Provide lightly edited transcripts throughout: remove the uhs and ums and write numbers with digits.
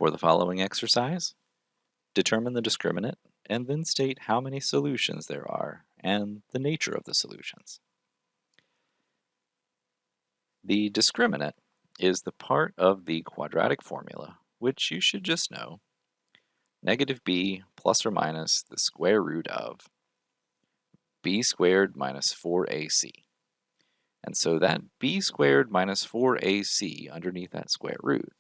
For the following exercise, determine the discriminant and then state how many solutions there are and the nature of the solutions. The discriminant is the part of the quadratic formula, which you should just know, negative b plus or minus the square root of b squared minus 4ac. And so that b squared minus 4ac underneath that square root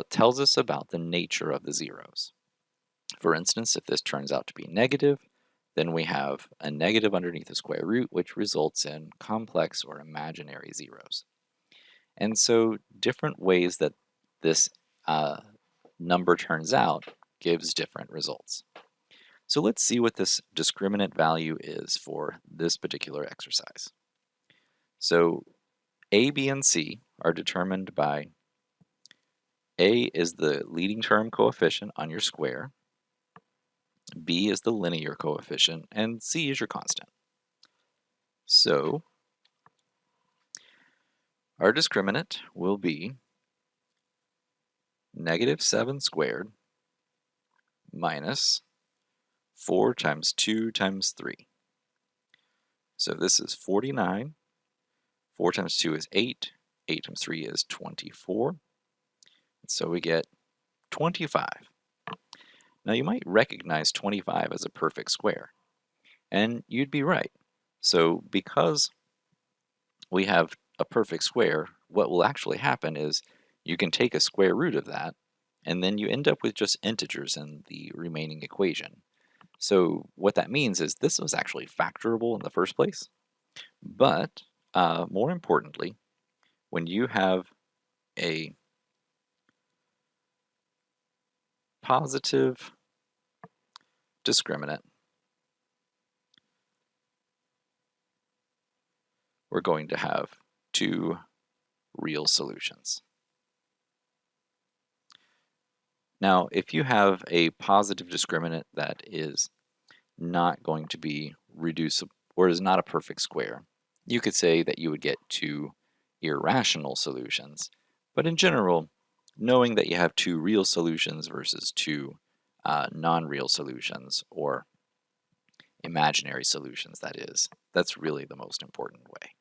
tells us about the nature of the zeros. For instance, if this turns out to be negative, then we have a negative underneath the square root, which results in complex or imaginary zeros. And so different ways that this number turns out gives different results. So let's see what this discriminant value is for this particular exercise. So A, B, and C are determined by A is the leading term coefficient on your square, B is the linear coefficient, and C is your constant. So our discriminant will be negative 7 squared minus 4 times 2 times 3. So this is 49. 4 times 2 is 8. 8 times 3 is 24. So we get 25. Now you might recognize 25 as a perfect square, and you'd be right. So because we have a perfect square, what will actually happen is you can take a square root of that, and then you end up with just integers in the remaining equation. So what that means is this was actually factorable in the first place, but more importantly, when you have a positive discriminant, we're going to have two real solutions. Now, if you have a positive discriminant that is not going to be reducible or is not a perfect square, you could say that you would get two irrational solutions. But in general, knowing that you have two real solutions versus two non-real solutions, or imaginary solutions, that's really the most important way.